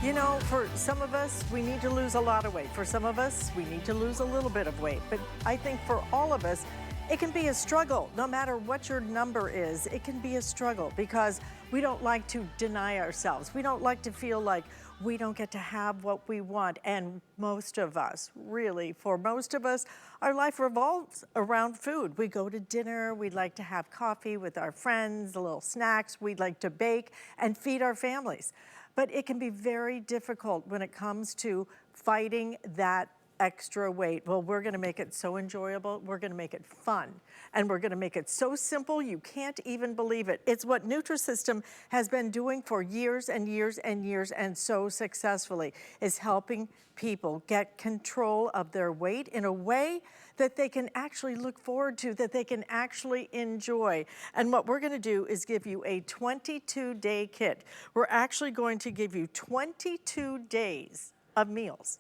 You know, for some of us, we need to lose a lot of weight. For some of us, we need to lose a little bit of weight. But I think for all of us, it can be a struggle. No matter what your number is, it can be a struggle because we don't like to deny ourselves. We don't like to feel like we don't get to have what we want. And most of us, really, for most of us, our life revolves around food. We go to dinner, we'd like to have coffee with our friends, a little snacks, we'd like to bake and feed our families. But it can be very difficult when it comes to fighting that extra weight. Well, we're gonna make it so enjoyable, we're gonna make it fun, and we're gonna make it so simple you can't even believe it. It's what Nutrisystem has been doing for years and years and years, and so successfully, is helping people get control of their weight in a way that they can actually look forward to, that they can actually enjoy. And what we're gonna do is give you a 22-day kit. We're actually going to give you 22 days of meals,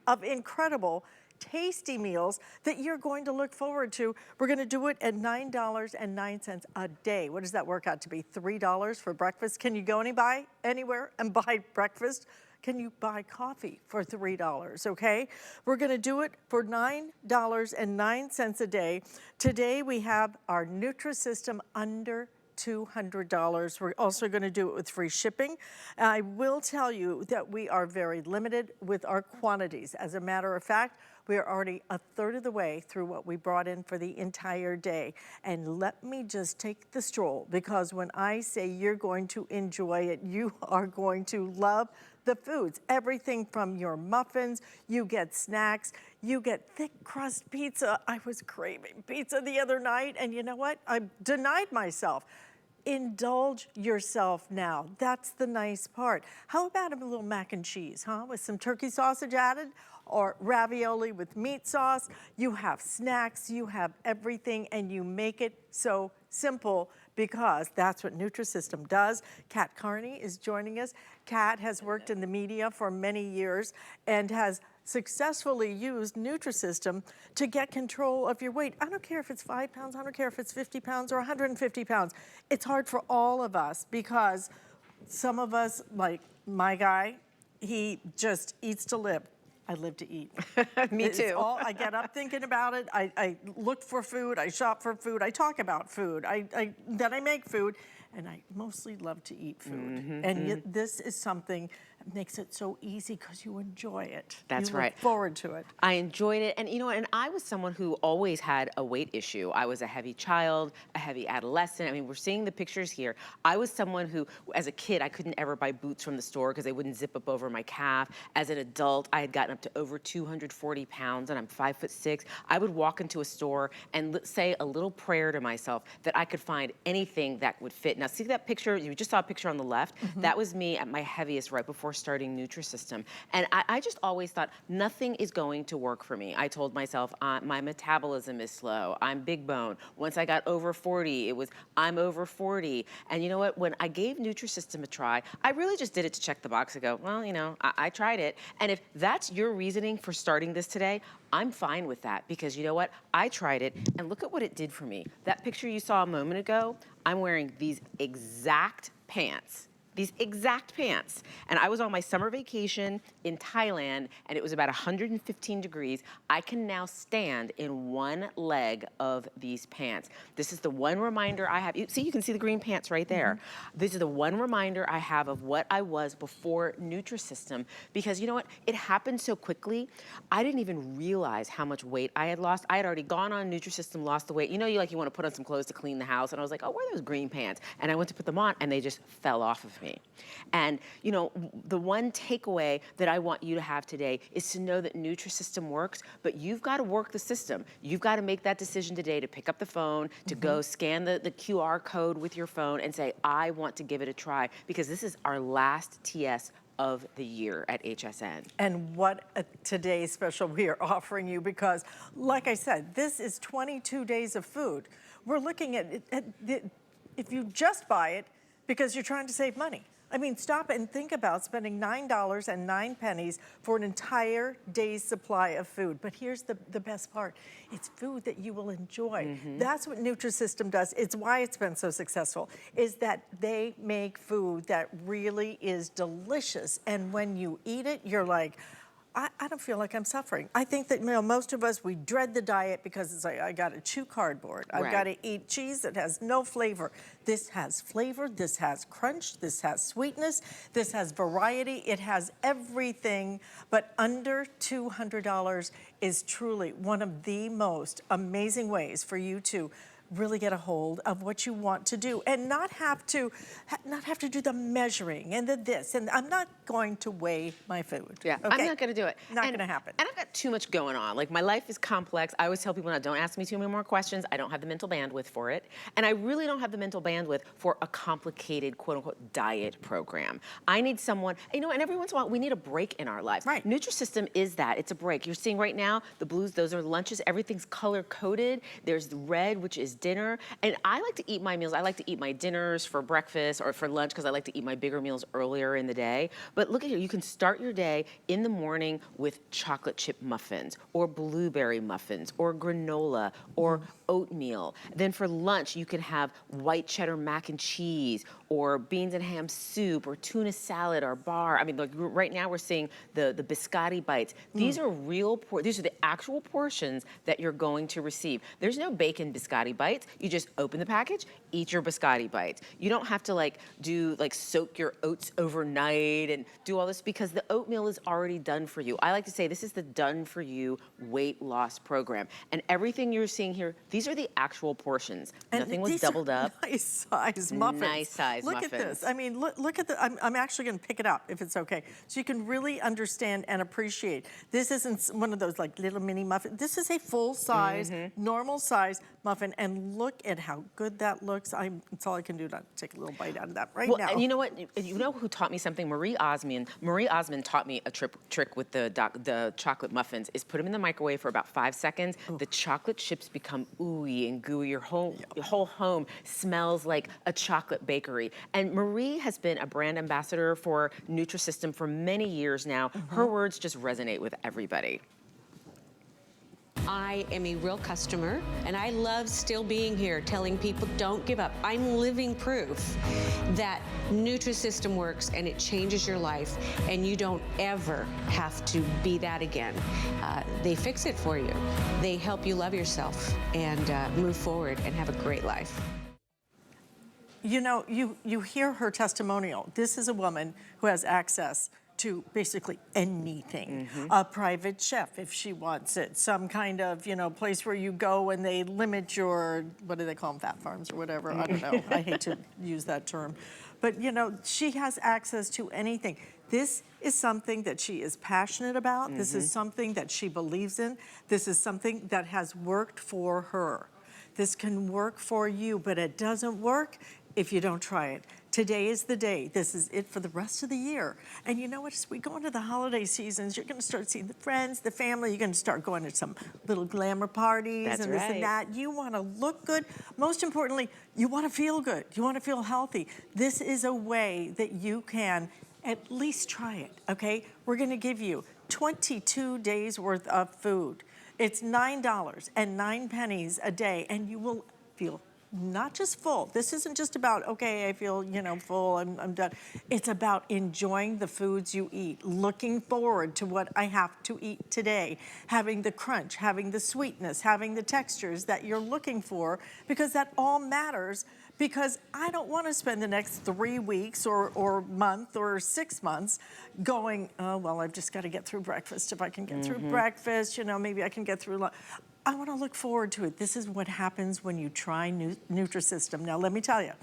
of incredible, tasty meals that you're going to look forward to. We're gonna do it at $9.09 a day. What does that work out to be? $3 for breakfast? Can you go anywhere and buy breakfast? Can you buy coffee for $3, okay? We're gonna do it for $9.09 a day. Today we have our Nutrisystem under $200. We're also gonna do it with free shipping. I will tell you that we are very limited with our quantities. As a matter of fact, we are already a third of the way through what we brought in for the entire day. And let me just take the stroll, because when I say you're going to enjoy it, you are going to love the foods. Everything from your muffins, you get snacks, you get thick crust pizza. I was craving pizza the other night, and you know what? I denied myself. Indulge yourself now. That's the nice part. How about a little mac and cheese, huh? With some turkey sausage added, or ravioli with meat sauce. You have snacks, you have everything, and you make it so simple, because that's what Nutrisystem does. Cutt is joining us. Cutt has worked in the media for many years and has successfully used Nutrisystem to get control of your weight. I don't care if it's 5 pounds, I don't care if it's 50 pounds or 150 pounds. It's hard for all of us, because some of us, like my guy, he just eats to live. I live to eat. Me too. I get up thinking about it. I look for food. I shop for food. I talk about food. Then I make food. And I mostly love to eat food. And this is something that makes it so easy because you enjoy it. That's right. You look forward to it. I enjoyed it. And you know, and I was someone who always had a weight issue. I was a heavy child, a heavy adolescent. I mean, we're seeing the pictures here. I was someone who, as a kid, I couldn't ever buy boots from the store because they wouldn't zip up over my calf. As an adult, I had gotten up to over 240 pounds, and I'm 5'6". I would walk into a store and say a little prayer to myself that I could find anything that would fit. Now, see that picture? You just saw a picture on the left. That was me at my heaviest right before starting Nutrisystem. And I just always thought nothing is going to work for me. I told myself my metabolism is slow. I'm big bone. Once I got over 40, it was I'm over 40. And you know what? When I gave Nutrisystem a try, I really just did it to check the box and go, well, you know, I tried it. And if that's your reasoning for starting this today, I'm fine with that, because you know what? I tried it, and look at what it did for me. That picture you saw a moment ago, I'm wearing these exact pants. These exact pants. And I was on my summer vacation in Thailand, and it was about 115 degrees. I can now stand in one leg of these pants. This is the one reminder I have. You can see the green pants right there. This is the one reminder I have of what I was before Nutrisystem, because you know what? It happened so quickly. I didn't even realize how much weight I had lost. I had already gone on Nutrisystem, lost the weight. You know, you want to put on some clothes to clean the house, and I was like, oh, where are those green pants? And I went to put them on, and they just fell off of me. And you know, the one takeaway that I want you to have today is to know that Nutrisystem works, but you've got to work the system. You've got to make that decision today to pick up the phone, to go scan the QR code with your phone and say, I want to give it a try, because this is our last TS of the year at HSN. And what a today's special we are offering you, because like I said, this is 22 days of food. We're looking at if you just buy it because you're trying to save money, I mean, stop and think about spending $9.09 for an entire day's supply of food. But here's the best part. It's food that you will enjoy. That's what Nutrisystem does. It's why it's been so successful, is that they make food that really is delicious. And when you eat it, you're like, I don't feel like I'm suffering. I think that, you know, most of us, we dread the diet because it's like, I gotta chew cardboard. I've gotta eat cheese that has no flavor. This has flavor, this has crunch, this has sweetness, this has variety, it has everything, but under $200 is truly one of the most amazing ways for you to really get a hold of what you want to do and not have to do the measuring and the this. And I'm not going to weigh my food. Yeah, okay? I'm not gonna do it. Not gonna happen. And I've got too much going on. Like, my life is complex. I always tell people now, don't ask me too many more questions. I don't have the mental bandwidth for it. And I really don't have the mental bandwidth for a complicated, quote unquote, diet program. I need someone, you know, and every once in a while, we need a break in our lives. Right. Nutrisystem is that, it's a break. You're seeing right now, the blues, those are lunches, everything's color coded. There's the red, which is dinner. And I like to eat my meals. I like to eat my dinners for breakfast or for lunch because I like to eat my bigger meals earlier in the day. But look at here, you can start your day in the morning with chocolate chip muffins or blueberry muffins or granola or oatmeal. Then for lunch, you can have white cheddar mac and cheese or beans and ham soup or tuna salad or bar. I mean, like right now we're seeing the Biscotti Bites. These are these are the actual portions that you're going to receive. There's no bacon Biscotti Bites. You just open the package, eat your Biscotti Bites. You don't have to soak your oats overnight and do all this because the oatmeal is already done for you. I like to say this is the done for you weight loss program. And everything you're seeing here, these are the actual portions. And nothing was these doubled are up. Nice size muffins. Nice size look muffins. Look at this. I mean, look at the, I'm actually gonna pick it up if it's okay. So you can really understand and appreciate. This isn't one of those like little mini muffins. This is a full size, normal size muffin. And look at how good that looks. That's all I can do to take a little bite out of that right now. And you know what? You know who taught me something? Marie Osmond. Marie Osmond taught me a trick with the chocolate muffins is put them in the microwave for about 5 seconds. The chocolate chips become ooey and gooey. Your whole home smells like a chocolate bakery. And Marie has been a brand ambassador for Nutrisystem for many years now. Her words just resonate with everybody. I am a real customer, and I love still being here telling people don't give up. I'm living proof that Nutrisystem works and it changes your life, and you don't ever have to be that again. They fix it for you. They help you love yourself and move forward and have a great life. You know, you hear her testimonial. This is a woman who has access to basically anything. A private chef if she wants it, some kind of, you know, place where you go and they limit your, what do they call them, fat farms or whatever, I don't know. I hate to use that term. But you know, she has access to anything. This is something that she is passionate about. This is something that she believes in. This is something that has worked for her. This can work for you, but it doesn't work if you don't try it. Today is the day. This is it for the rest of the year. And you know what? As we go into the holiday seasons, you're going to start seeing the friends, the family. You're going to start going to some little glamour parties and this and that. You want to look good. Most importantly, you want to feel good. You want to feel healthy. This is a way that you can at least try it, okay? We're going to give you 22 days worth of food. It's $9.09 a day, and you will feel not just full. This isn't just about, okay, I feel, you know, full, I'm done. It's about enjoying the foods you eat, looking forward to what I have to eat today, having the crunch, having the sweetness, having the textures that you're looking for, because that all matters. Because I don't want to spend the next 3 weeks or month or 6 months going, oh, well, I've just got to get through breakfast. If I can get through breakfast, you know, maybe I can get through lunch. I want to look forward to it. This is what happens when you try Nutrisystem. Now, let me tell you,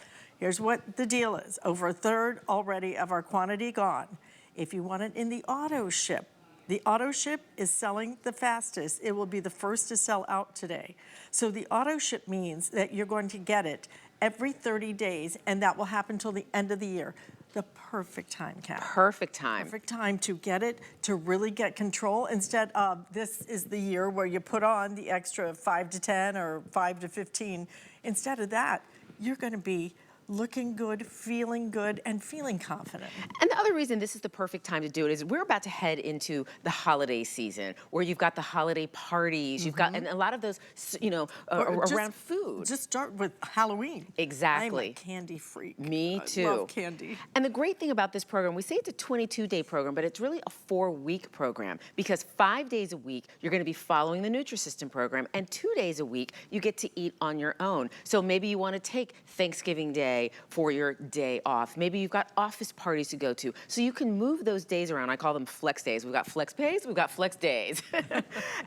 here's what the deal is. Over a third already of our quantity gone. If you want it in the auto ship is selling the fastest. It will be the first to sell out today. So the auto ship means that you're going to get it every 30 days, and that will happen till the end of the year. The perfect time, Kat. Perfect time. Perfect time to get it, to really get control, instead of this is the year where you put on the extra 5 to 10 or 5 to 15. Instead of that, you're gonna be looking good, feeling good, and feeling confident. And the other reason this is the perfect time to do it is we're about to head into the holiday season where you've got the holiday parties, you've got, and a lot of those, you know, around food. Just start with Halloween. Exactly. I'm a candy freak. Me too. I love candy. And the great thing about this program, we say it's a 22-day program, but it's really a 4-week program because 5 days a week, you're gonna be following the Nutrisystem program, and 2 days a week, you get to eat on your own. So maybe you wanna take Thanksgiving Day for your day off. Maybe you've got office parties to go to. So you can move those days around. I call them flex days. We've got flex pays, we've got flex days.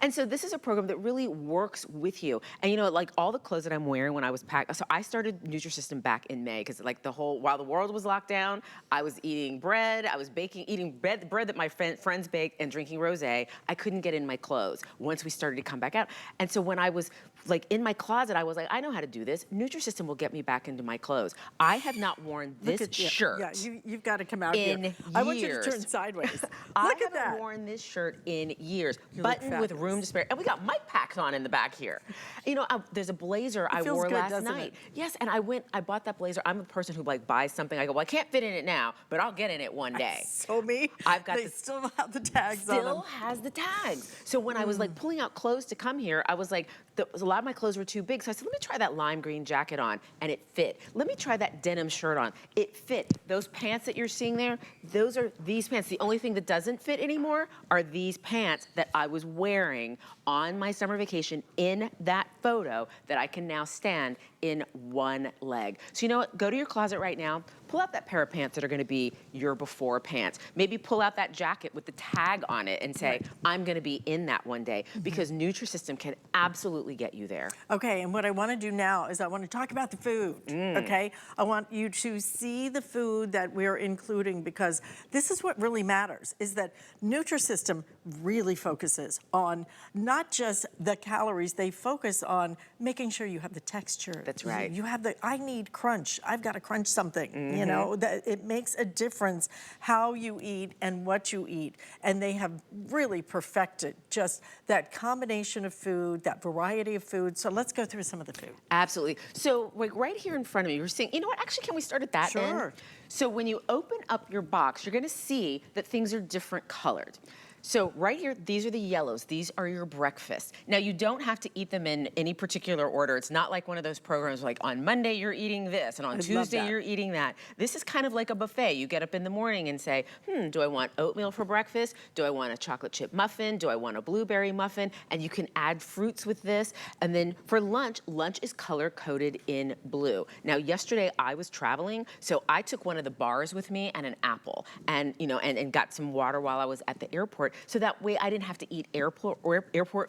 And so this is a program that really works with you. And you know, like all the clothes that I'm wearing when I was packed, so I started Nutrisystem back in May because like while the world was locked down, I was eating bread, I was eating bread that my friends baked and drinking rosé. I couldn't get in my clothes once we started to come back out. And so when I was like in my closet, I was like, I know how to do this. Nutrisystem will get me back into my clothes. I have not worn this shirt. Yeah, you've got to come out in here. years. I want you to turn sideways. I Look at that. haven't worn this shirt in years. You look Buttoned with room to spare. And we got mic packs on in the back here. You know, there's a blazer I wore last night. Yes, and I bought that blazer. I'm a person who like buys something. I go, well, I can't fit in it now, but I'll get in it one day. So me. I've got they still have the tags on them. Still has the tags. So when I was like pulling out clothes to come here, I was like, a lot of my clothes were too big. So I said, let me try that lime green jacket on, and it fit. Let me try that denim shirt on. It fit. Those pants that you're seeing there, those are these pants. The only thing that doesn't fit anymore are these pants that I was wearing on my summer vacation in that photo that I can now stand in one leg. So you know what? Go to your closet right now, pull out that pair of pants that are gonna be your before pants. Maybe pull out that jacket with the tag on it and say, I'm gonna be in that one day, because Nutrisystem can absolutely get you there. Okay, and what I want to do now is I want to talk about the food, okay? I want you to see the food that we're including, because this is what really matters, is that Nutrisystem really focuses on not just the calories, they focus on making sure you have the texture. That's right. You have I need crunch, I've got to crunch something, you know? That it makes a difference how you eat and what you eat, and they have really perfected just that combination of food, that variety of food. So let's go through some of the food. Absolutely. So like right here in front of me, you're seeing, you know what, actually, can we start at that end? Sure. So when you open up your box, you're gonna see that things are different colored. So right here, these are the yellows. These are your breakfast. Now you don't have to eat them in any particular order. It's not like one of those programs like on Monday you're eating this and on Tuesday you're eating that. This is kind of like a buffet. You get up in the morning and say, do I want oatmeal for breakfast? Do I want a chocolate chip muffin? Do I want a blueberry muffin? And you can add fruits with this. And then for lunch, lunch is color coded in blue. Now yesterday I was traveling, so I took one of the bars with me and an apple, and you know, and got some water while I was at the airport. So that way I didn't have to eat airport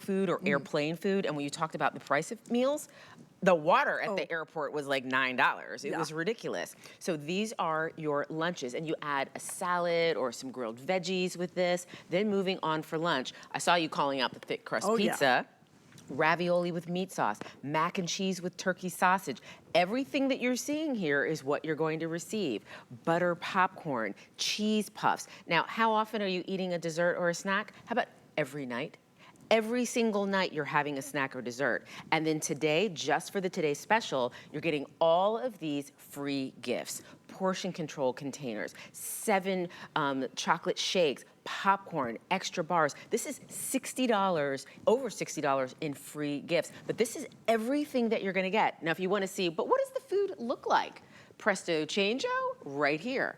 food or airplane food. And when you talked about the price of meals, the water at the airport was like $9. It was ridiculous. So these are your lunches, and you add a salad or some grilled veggies with this. Then moving on for lunch, I saw you calling out the thick crust pizza. Ravioli with meat sauce, mac and cheese with turkey sausage. Everything that you're seeing here is what you're going to receive. Butter popcorn, cheese puffs. Now, how often are you eating a dessert or a snack? How about every night? Every single night you're having a snack or dessert. And then today, just for the Today Special, you're getting all of these free gifts. Portion control containers, 7 chocolate shakes, popcorn, extra bars. This is $60, over $60 in free gifts. But this is everything that you're gonna get. Now, if you wanna see, but what does the food look like? Presto changeo, right here.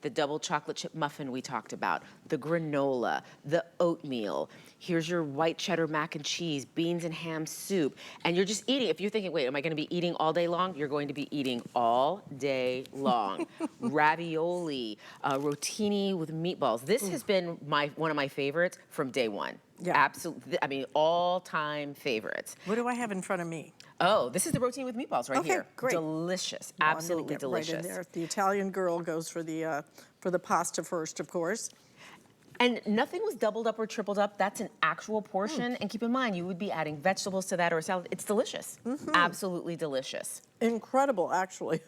The double chocolate chip muffin we talked about, the granola, the oatmeal. Here's your white cheddar mac and cheese, beans and ham soup. And you're just eating. If you're thinking, wait, am I gonna be eating all day long? You're going to be eating all day long. Ravioli, rotini with meatballs. This has been one of my favorites from day one. Yeah. Absolutely, I mean, all-time favorites. What do I have in front of me? Oh, this is the rotini with meatballs right here. Great. Delicious, Well, absolutely I'm gonna get delicious. right in there. The Italian girl goes for the pasta first, of course. And nothing was doubled up or tripled up. That's an actual portion. And keep in mind, you would be adding vegetables to that or a salad. It's delicious. Absolutely delicious. Incredible, actually.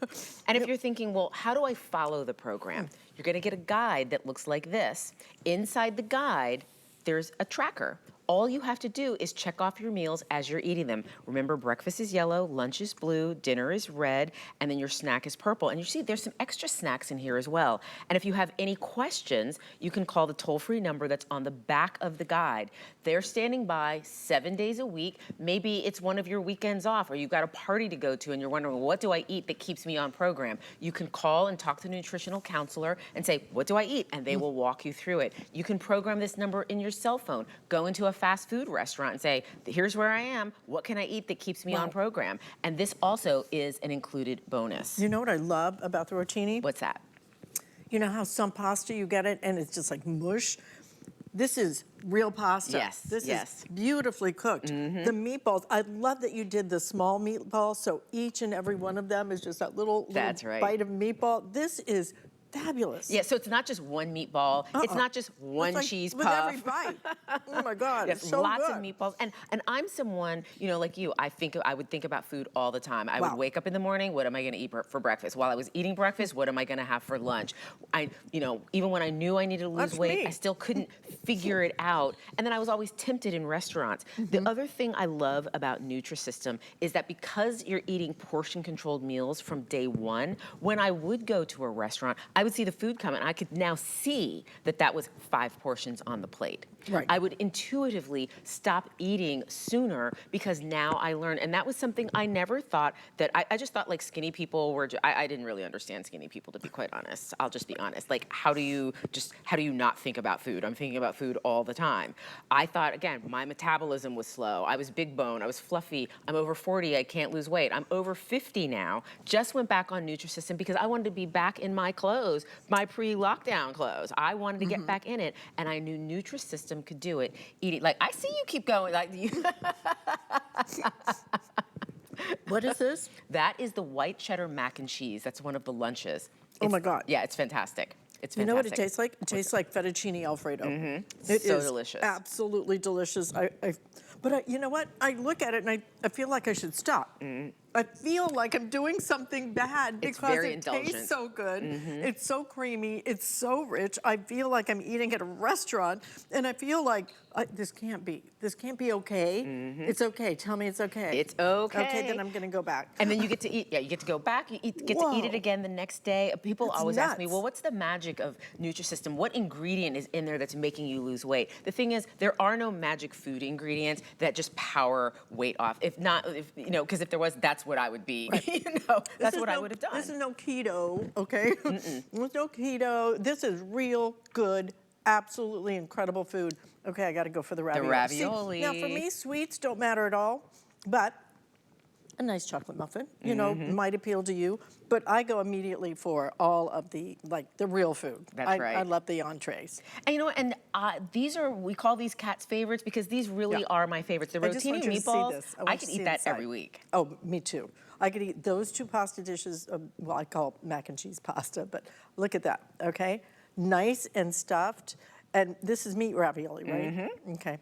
And if you're thinking, well, how do I follow the program? You're gonna get a guide that looks like this. Inside the guide, there's a tracker. all you have to do is check off your meals as you're eating them. Remember, breakfast is yellow, lunch is blue, dinner is red, and then your snack is purple. And you see there's some extra snacks in here as well. And if you have any questions, you can call the toll-free number that's on the back of the guide. They're standing by 7 days a week. Maybe it's one of your weekends off, or you've got a party to go to and you're wondering, what do I eat that keeps me on program? You can call and talk to a nutritional counselor and say, what do I eat? And they will walk you through it. You can program this number in your cell phone. Go into a fast food restaurant and say, here's where I am. What can I eat that keeps me on program? And this also is an included bonus. You know what I love about the rotini? What's that? You know how some pasta you get it and it's just like mush? This is real pasta. Yes, This yes. is beautifully cooked. The meatballs, I love that you did the small meatballs, so each and every one of them is just that little That's right. bite of meatball. This is fabulous. Yeah, so it's not just one meatball. It's not just one It's like cheese with puff. every bite. Oh my God, Yes, it's so lots good. of meatballs. And I'm someone, you know, like you, I would think about food all the time. I Wow. would wake up in the morning, what am I gonna eat for breakfast? While I was eating breakfast, what am I gonna have for lunch? You know, even when I knew I needed to lose That's weight, me. I still couldn't figure it out. And then I was always tempted in restaurants. The other thing I love about Nutrisystem is that because you're eating portion controlled meals from day one, when I would go to a restaurant, I would see the food come and I could now see that that was 5 portions on the plate. Right. I would intuitively stop eating sooner because now I learned, and that was something I never thought that, I just thought like skinny people were, I didn't really understand skinny people, to be quite honest. I'll just be honest. Like, how do you not think about food? I'm thinking about food all the time. I thought, again, my metabolism was slow. I was big bone, I was fluffy. I'm over 40, I can't lose weight. I'm over 50 now. Just went back on Nutrisystem because I wanted to be back in my clothes, my pre-lockdown clothes. I wanted to get back in it, and I knew Nutrisystem could do it. Eating, like, I see you keep going, like you. What is this? That is the white cheddar mac and cheese. That's one of the lunches. Oh my God. Yeah, it's fantastic. It's fantastic. You know what it tastes like? It tastes like fettuccine Alfredo. It So is delicious. absolutely delicious. But you know what? I look at it and I feel like I should stop. I feel like I'm doing something bad It's because very it indulgent. tastes so good. It's so creamy. It's so rich. I feel like I'm eating at a restaurant, and I feel like this can't be okay. It's okay. Tell me it's okay. It's okay. Okay, then I'm gonna go back. And then you get to eat, you get to go back, you get to eat it Whoa. again the next day. People That's always ask me, nuts. well, what's the magic of Nutrisystem? What ingredient is in there that's making you lose weight? The thing is, there are no magic food ingredients that just power weight off. If not, because if there was, that's what I would be. That's what I would have done. This is no keto, okay? There's no keto. This is real good, absolutely incredible food. Okay, I got to go for the ravioli. ravioli. See, now, for me, sweets don't matter at all, but a nice chocolate muffin, might appeal to you. But I go immediately for all of the real food. That's right. I love the entrees. And we call these Cat's favorites because these really are my favorites. The I just want rotini you to see meatballs, this. I want could you to eat see that inside. every week. Oh, me too. I could eat those 2 pasta dishes. I call it mac and cheese pasta, but look at that, okay? Nice and stuffed. And this is meat ravioli, right? Okay.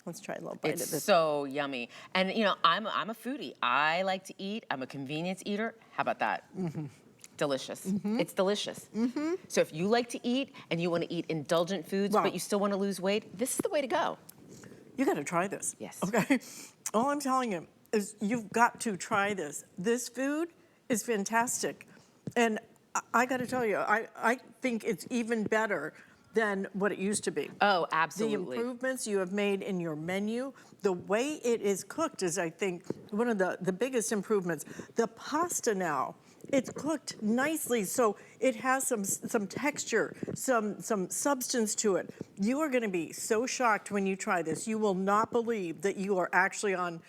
Let's try a little bite It's of this. so yummy. And I'm a foodie. I like to eat. I'm a convenience eater. How about that? Delicious. It's delicious. So if you like to eat and you want to eat indulgent foods, Wow. but you still want to lose weight, this is the way to go. You got to try this. Yes. Okay. All I'm telling you is you've got to try this. This food is fantastic. And I got to tell you, I think it's even better than what it used to be. Oh, The absolutely. improvements you have made in your menu, the way it is cooked is, I think, one of the biggest improvements. The pasta now, it's cooked nicely, so it has some texture, some substance to it. You are going to be so shocked when you try this. You will not believe that you are actually on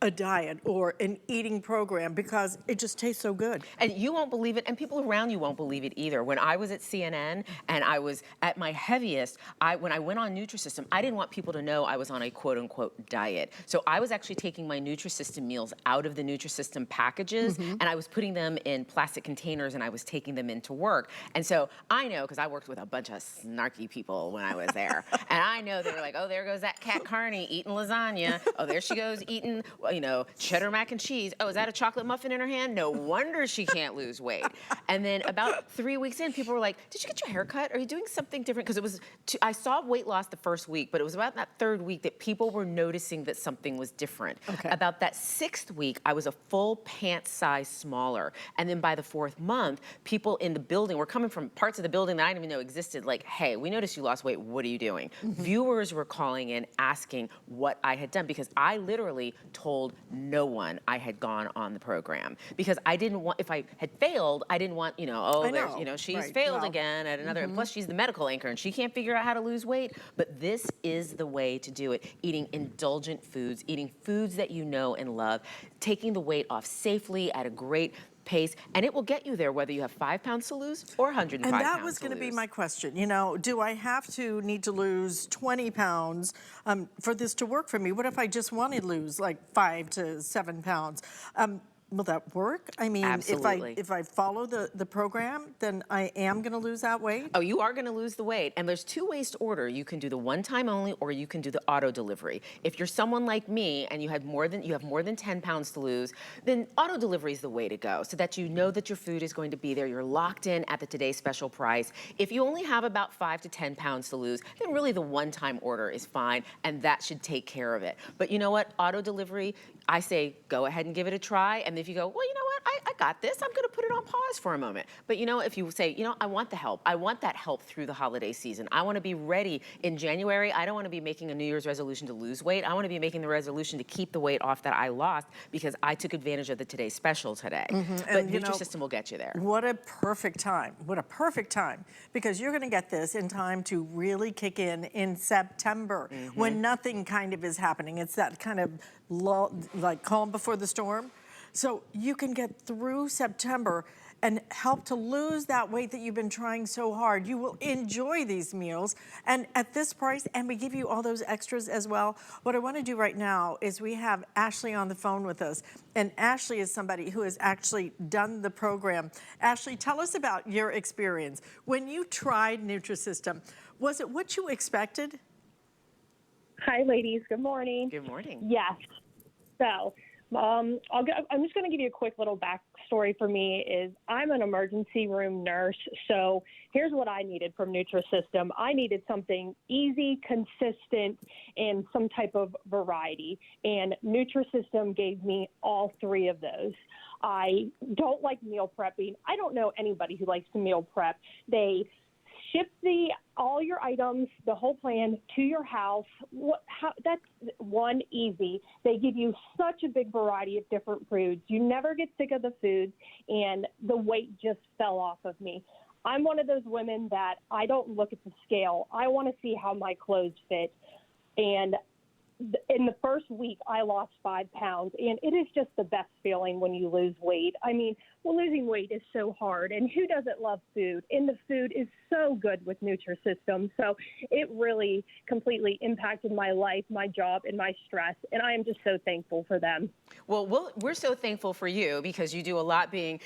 a diet or an eating program because it just tastes so good. And you won't believe it, and people around you won't believe it either. When I was at CNN and I was at my heaviest, when I went on Nutrisystem, I didn't want people to know I was on a quote-unquote diet. So I was actually taking my Nutrisystem meals out of the Nutrisystem packages, and I was putting them in plastic containers, and I was taking them into work. And so I know, because I worked with a bunch of snarky people when I was there, and I know they were like, oh, there goes that Kat Carney eating lasagna. Oh, there she goes eating you know, cheddar mac and cheese. Oh, is that a chocolate muffin in her hand? No wonder she can't lose weight. And then about 3 weeks in, people were like, did you get your hair cut? Are you doing something different? Because it was, I saw weight loss the first week, but it was about that third week that people were noticing that something was different. Okay. About that 6th week, I was a full pant size smaller. And then by the 4th month, people in the building were coming from parts of the building that I didn't even know existed, like, hey, we noticed you lost weight, what are you doing? Viewers were calling in asking what I had done, because I literally told no one I had gone on the program, because I didn't want, if I had failed, I didn't want, you know, oh, there's, you know, she's Right. failed Well, again at another, and plus she's the medical anchor and she can't figure out how to lose weight. But this is the way to do it. Eating indulgent foods, eating foods that you know and love, taking the weight off safely at a great pace, and it will get you there whether you have 5 pounds to lose or 105 pounds. And that was going to be my question. You know, do I need to lose 20 pounds for this to work for me? What if I just want to lose like 5 to 7 pounds? Will that work? I mean, Absolutely. if I follow the program, then I am going to lose that weight? Oh, you are going to lose the weight. And there's 2 ways to order. You can do the one time only, or you can do the auto delivery. If you're someone like me and you have more than 10 pounds to lose, then auto delivery is the way to go, so that you know that your food is going to be there. You're locked in at the Today Special price. If you only have about 5 to 10 pounds to lose, then really the one time order is fine, and that should take care of it. But you know what? Auto delivery, I say go ahead and give it a try. And if you go, well, you know what, I got this, I'm gonna put it on pause for a moment. But you know, if you say, you know, I want the help, I want that help through the holiday season, I wanna be ready in January, I don't wanna be making a New Year's resolution to lose weight, I wanna be making the resolution to keep the weight off that I lost because I took advantage of the Today Special today. But Nutrisystem will get you there. What a perfect time. What a perfect time. Because you're going to get this in time to really kick in September, when nothing kind of is happening. It's that kind of lull, like calm before the storm. So you can get through September and help to lose that weight that you've been trying so hard. You will enjoy these meals, and at this price, and we give you all those extras as well. What I want to do right now is we have Ashley on the phone with us, and Ashley is somebody who has actually done the program. Ashley, tell us about your experience. When you tried Nutrisystem, was it what you expected? Hi, ladies. Good morning. Good morning. Yes. So, I'm just going to give you a quick little backstory for me. Is I'm an emergency room nurse, so here's what I needed from Nutrisystem. I needed something easy, consistent, and some type of variety, and Nutrisystem gave me all 3 of those. I don't like meal prepping. I don't know anybody who likes to meal prep. They ship all your items, the whole plan, to your house. That's one, easy. They give you such a big variety of different foods. You never get sick of the foods, and the weight just fell off of me. I'm one of those women that I don't look at the scale. I want to see how my clothes fit. And in the first week, I lost 5 pounds, and it is just the best feeling when you lose weight. I mean, losing weight is so hard, and who doesn't love food? And the food is so good with Nutrisystem. So it really completely impacted my life, my job, and my stress, and I am just so thankful for them. Well, we're so thankful for you because you do a lot being,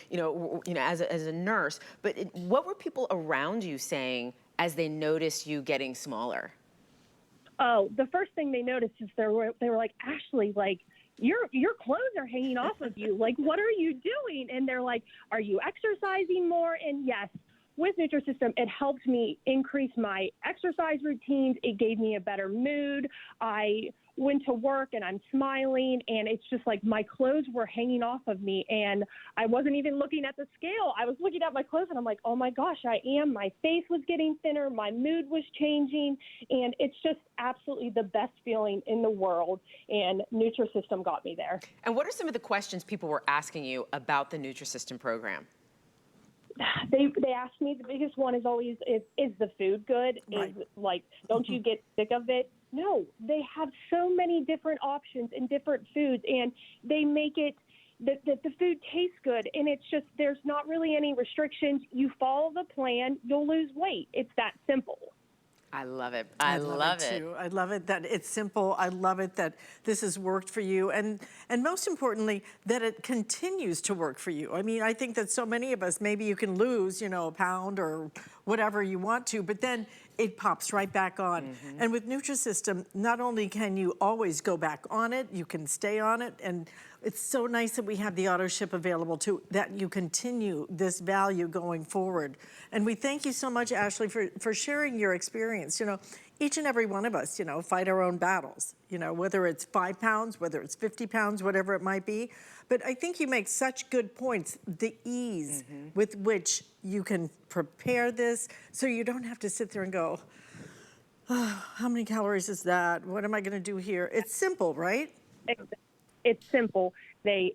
as a nurse. But what were people around you saying as they noticed you getting smaller? Oh, the first thing they noticed is they were like, Ashley, like, your clothes are hanging off of you. Like, what are you doing? And they're like, are you exercising more? And yes, with Nutrisystem, it helped me increase my exercise routines. It gave me a better mood. I went to work and I'm smiling, and it's just like my clothes were hanging off of me, and I wasn't even looking at the scale. I was looking at my clothes and I'm like, oh my gosh, I am. My face was getting thinner. My mood was changing, and it's just absolutely the best feeling in the world, and Nutrisystem got me there. And what are some of the questions people were asking you about the Nutrisystem program? They asked me, the biggest one is always, is the food good? Right. Is like, don't you get sick of it? No, they have so many different options and different foods, and they make it that the food tastes good, and it's just, there's not really any restrictions. You follow the plan, you'll lose weight. It's that simple. I love it. I love it too. I love it that it's simple. I love it that this has worked for you, and most importantly, that it continues to work for you. I mean, I think that so many of us, maybe you can lose, a pound or whatever you want to, but then it pops right back on. And with Nutrisystem, not only can you always go back on it, you can stay on it, and it's so nice that we have the auto ship available too, that you continue this value going forward. And we thank you so much, Ashley, for sharing your experience. You know, each and every one of us, you know, fight our own battles, you know, whether it's 5 pounds, whether it's 50 pounds, whatever it might be. But I think you make such good points, the ease with which you can prepare this so you don't have to sit there and go, oh, how many calories is that? What am I gonna do here? It's simple, right? It's simple. They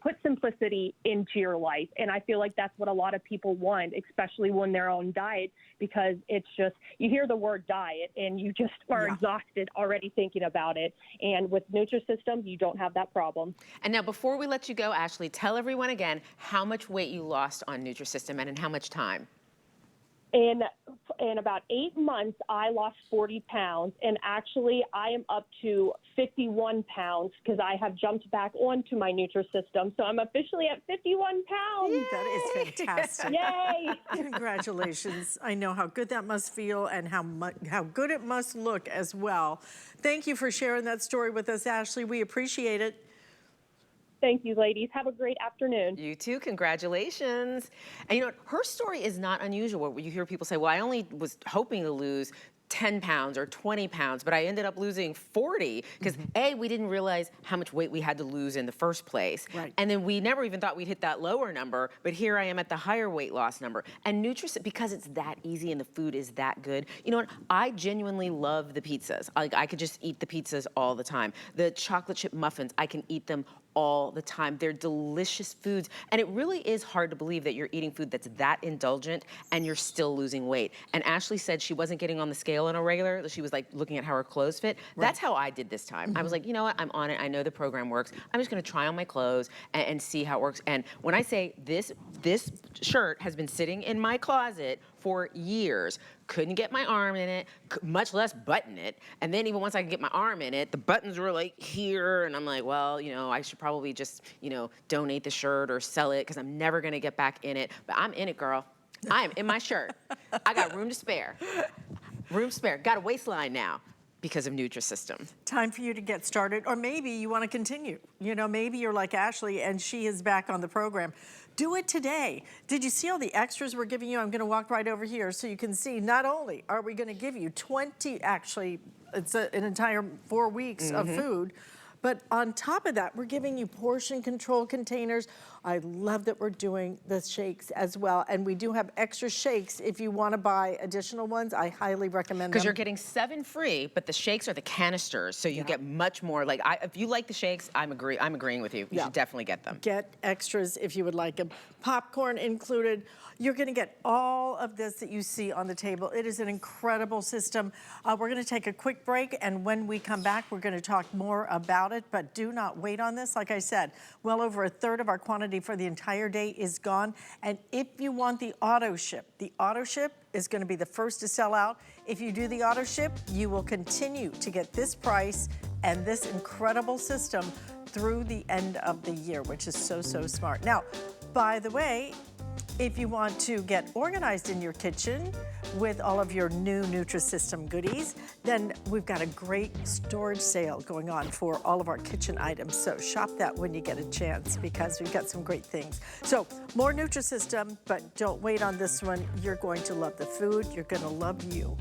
put simplicity into your life, and I feel like that's what a lot of people want, especially when they're on diet, because it's just, you hear the word diet and you just are exhausted already thinking about it. And with Nutrisystem, you don't have that problem. And now, before we let you go, Ashley, tell everyone again how much weight you lost on Nutrisystem and in how much time. In about 8 months, I lost 40 pounds, and actually I am up to 51 pounds because I have jumped back onto my Nutrisystem. So I'm officially at 51 pounds. Yay! That is fantastic. Yay! Congratulations. I know how good that must feel and how good it must look as well. Thank you for sharing that story with us, Ashley. We appreciate it. Thank you, ladies. Have a great afternoon. You too. Congratulations. And you know, her story is not unusual. Where you hear people say, well, I only was hoping to lose 10 pounds or 20 pounds, but I ended up losing 40 because A, we didn't realize how much weight we had to lose in the first place. Right. And then we never even thought we'd hit that lower number, but here I am at the higher weight loss number. And Nutrisystem, because it's that easy and the food is that good, you know what? I genuinely love the pizzas. Like, I could just eat the pizzas all the time. The chocolate chip muffins, I can eat them all the time. They're delicious foods. And it really is hard to believe that you're eating food that's that indulgent and you're still losing weight. And Ashley said she wasn't getting on the scale on a regular. She was like looking at how her clothes fit. Right. That's how I did this time. I was like, you know what? I'm on it. I know the program works. I'm just gonna try on my clothes and see how it works. And when I say this shirt has been sitting in my closet for years, couldn't get my arm in it, much less button it. And then even once I could get my arm in it, the buttons were like here. And I'm like, well, you know, I should probably just, you know, donate the shirt or sell it because I'm never gonna get back in it. But I'm in it, girl. I am in my shirt. I got room to spare. Room spare. Got a waistline now because of Nutrisystem. Time for you to get started, or maybe you want to continue. You know, maybe you're like Ashley and she is back on the program. Do it today. Did you see all the extras we're giving you? I'm gonna walk right over here so you can see, not only are we gonna give you 20, actually, it's an entire 4 weeks of food, but on top of that, we're giving you portion control containers. I love that we're doing the shakes as well. And we do have extra shakes if you want to buy additional ones. I highly recommend them. Because you're getting 7 free, but the shakes are the canisters, so you get much more. Like, if you like the shakes, I'm agreeing with you. You should definitely get them. Get extras if you would like them. Popcorn included. You're gonna get all of this that you see on the table. It is an incredible system. We're gonna take a quick break, and when we come back, we're gonna talk more about it, but do not wait on this. Like I said, well over 1/3 of our quantity for the entire day is gone. And if you want the auto ship is gonna be the first to sell out. If you do the auto ship, you will continue to get this price and this incredible system through the end of the year, which is so, so smart. Now, by the way, if you want to get organized in your kitchen with all of your new Nutrisystem goodies, then we've got a great storage sale going on for all of our kitchen items. So shop that when you get a chance because we've got some great things. So more Nutrisystem, but don't wait on this one. You're going to love the food. You're going to love you.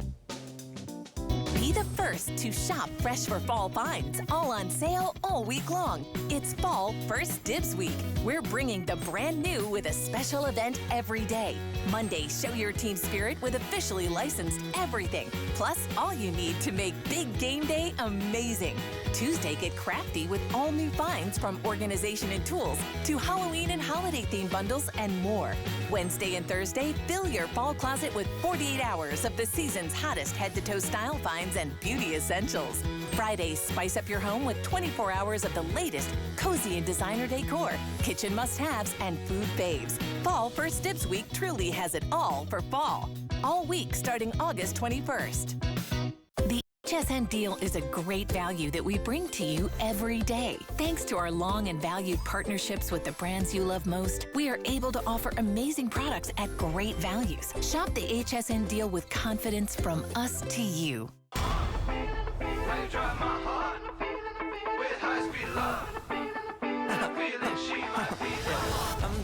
Be the first to shop fresh for fall finds, all on sale all week long. It's Fall First Dibs Week. We're bringing the brand new with a special event every day. Monday, show your team spirit with officially licensed everything, plus all you need to make big game day amazing. Tuesday, get crafty with all new finds from organization and tools to Halloween and holiday themed bundles and more. Wednesday and Thursday, fill your fall closet with 48 hours of the season's hottest head-to-toe style finds and beauty essentials. Friday, spice up your home with 24 hours of the latest cozy and designer decor, kitchen must-haves, and food faves. Fall First Dibs Week truly has it all for fall. All week starting August 21st. The HSN Deal is a great value that we bring to you every day. Thanks to our long and valued partnerships with the brands you love most, we are able to offer amazing products at great values. Shop the HSN Deal with confidence from us to you. I'm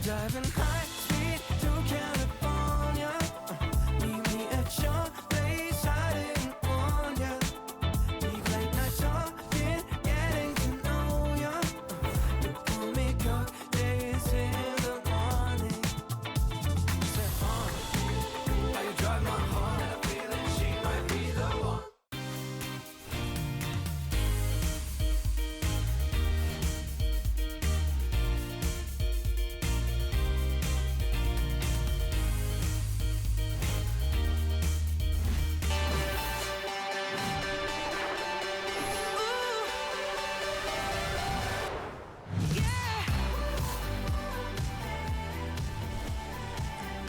driving high speed to California. Meet me at your place, I didn't warn ya. Leave late night talking, getting to know ya. You pull me cocktails in the morning. Say, how you drive my heart, and I feel that she might be the one.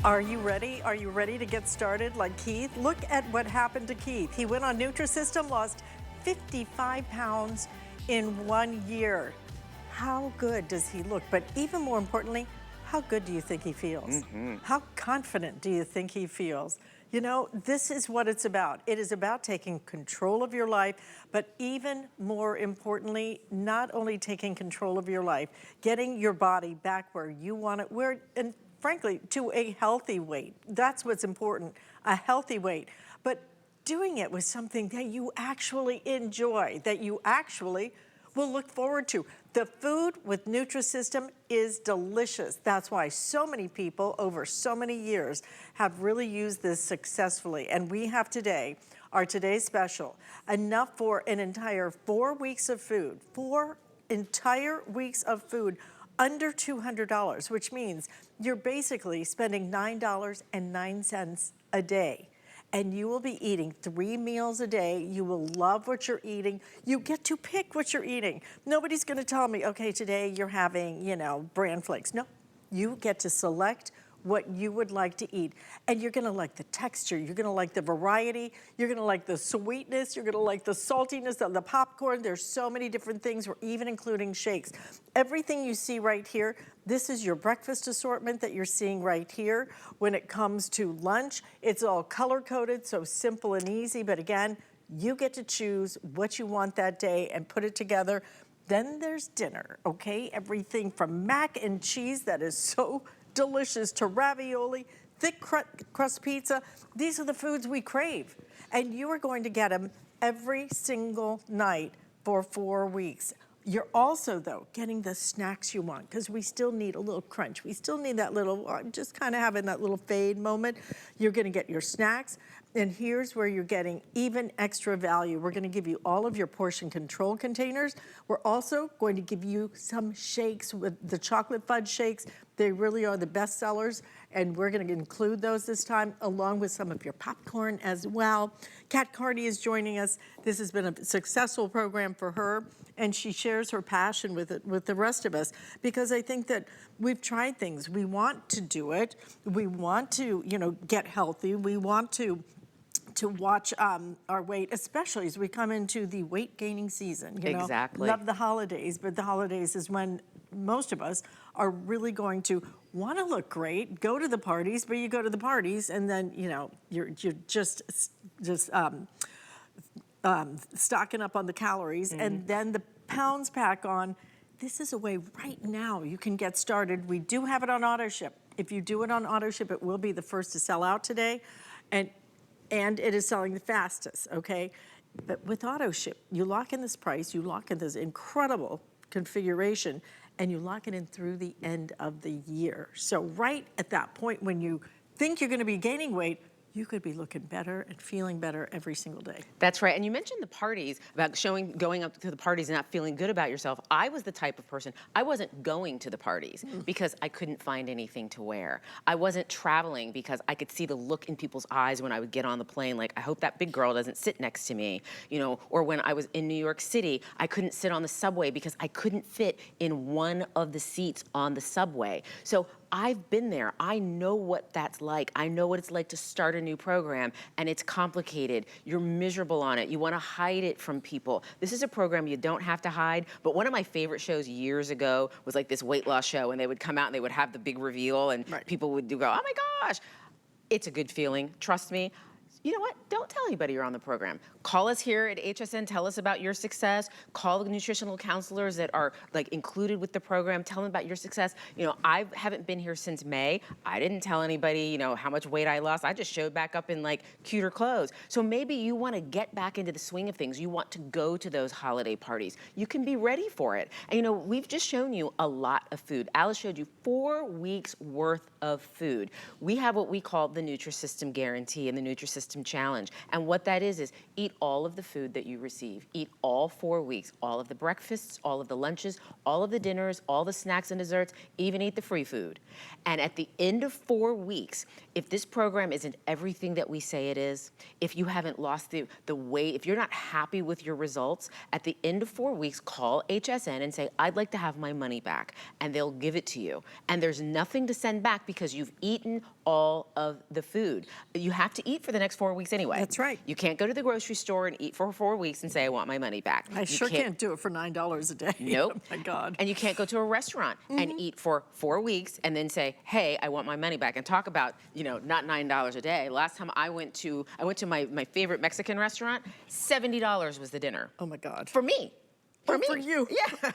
Are you ready? Are you ready to get started like Keith? Look at what happened to Keith. He went on Nutrisystem, lost 55 pounds in 1 year. How good does he look? But even more importantly, how good do you think he feels? How confident do you think he feels? You know, this is what it's about. It is about taking control of your life, but even more importantly, not only taking control of your life, getting your body back where you want it, and frankly, to a healthy weight. That's what's important, a healthy weight. But doing it with something that you actually enjoy, that you actually will look forward to. The food with Nutrisystem is delicious. That's why so many people over so many years have really used this successfully. And we have today, our today's special, enough for an entire 4 weeks of food, 4 entire weeks of food, under $200, which means you're basically spending $9.09 a day. And you will be eating 3 meals a day. You will love what you're eating. You get to pick what you're eating. Nobody's gonna tell me, okay, today you're having, you know, bran flakes. No, you get to select what you would like to eat. And you're gonna like the texture, you're gonna like the variety, you're gonna like the sweetness, you're gonna like the saltiness of the popcorn. There's so many different things. We're even including shakes. Everything you see right here, this is your breakfast assortment that you're seeing right here. When it comes to lunch, it's all color-coded, so simple and easy. But again, you get to choose what you want that day and put it together. Then there's dinner, okay? Everything from mac and cheese that is so delicious to ravioli, thick crust pizza. These are the foods we crave. And you are going to get them every single night for 4 weeks. You're also, though, getting the snacks you want, because we still need a little crunch. We still need that little, just kind of having that little fade moment. You're gonna get your snacks, and here's where you're getting even extra value. We're gonna give you all of your portion control containers. We're also going to give you some shakes with the chocolate fudge shakes. They really are the best sellers, and we're gonna include those this time, along with some of your popcorn as well. Kat Carney is joining us. This has been a successful program for her, and she shares her passion with it with the rest of us, because I think that we've tried things. We want to do it. We want to, you know, get healthy. We want to watch our weight, especially as we come into the weight gaining season. You know? Exactly. Love the holidays, but the holidays is when most of us are really going to want to look great, go to the parties, but you go to the parties and then, you know, you're just stocking up on the calories, and then the pounds pack on. This is a way right now you can get started. We do have it on auto ship. If you do it on auto ship, it will be the first to sell out today, and it is selling the fastest, okay? But with auto ship, you lock in this price, you lock in this incredible configuration, and you lock it in through the end of the year. So right at that point when you think you're gonna be gaining weight, you could be looking better and feeling better every single day. That's right. And you mentioned the parties, about going up to the parties and not feeling good about yourself. I was the type of person, I wasn't going to the parties because I couldn't find anything to wear. I wasn't traveling because I could see the look in people's eyes when I would get on the plane, like, I hope that big girl doesn't sit next to me, you know, or when I was in New York City, I couldn't sit on the subway because I couldn't fit in one of the seats on the subway. So I've been there. I know what that's like. I know what it's like to start a new program, and it's complicated. You're miserable on it. You want to hide it from people. This is a program you don't have to hide, but one of my favorite shows years ago was like this weight loss show, and they would come out and they would have the big reveal, and people would go, oh my gosh. It's a good feeling, trust me. You know what? Don't tell anybody you're on the program. Call us here at HSN. Tell us about your success. Call the nutritional counselors that are like included with the program. Tell them about your success. You know, I haven't been here since May. I didn't tell anybody, you know, how much weight I lost. I just showed back up in like cuter clothes. So maybe you want to get back into the swing of things. You want to go to those holiday parties. You can be ready for it. And you know, we've just shown you a lot of food. Alice showed you 4 weeks worth of food. We have what we call the Nutrisystem Guarantee and the Nutrisystem Challenge. And what that is eat all of the food that you receive. Eat all 4 weeks, all of the breakfasts, all of the lunches, all of the dinners, all the snacks and desserts, even eat the free food. And at the end of 4 weeks, if this program isn't everything that we say it is, if you haven't lost the weight, if you're not happy with your results, at the end of 4 weeks, call HSN and say, I'd like to have my money back. And they'll give it to you. And there's nothing to send back because you've eaten all of the food. You have to eat for the next 4 weeks anyway. That's right. You can't go to the grocery store and eat for 4 weeks and say, I want my money back. I sure can't do it for $9 a day. Nope. Oh my God. And you can't go to a restaurant and eat for 4 weeks and then say, hey, I want my money back. And talk about, you know, not $9 a day. Last time I went to my favorite Mexican restaurant, $70 was the dinner. Oh my God. For me. For you. Yeah.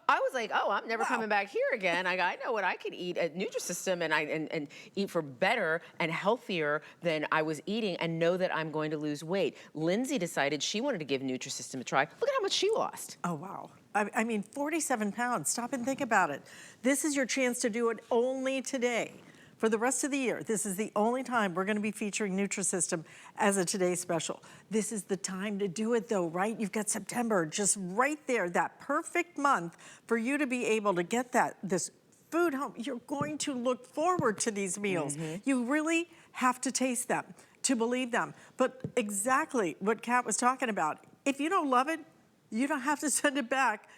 I was like, oh, I'm never coming back here again. I know what I could eat at Nutrisystem and eat for better and healthier than I was eating and know that I'm going to lose weight. Lindsay decided she wanted to give Nutrisystem a try. Look at how much she lost. Oh, wow. I mean, 47 pounds. Stop and think about it. This is your chance to do it only today. For the rest of the year, this is the only time we're going to be featuring Nutrisystem as a Today Special. This is the time to do it though, right? You've got September just right there, that perfect month for you to be able to get this food home. You're going to look forward to these meals. You really have to taste them to believe them. But exactly what Kat was talking about, if you don't love it, you don't have to send it back.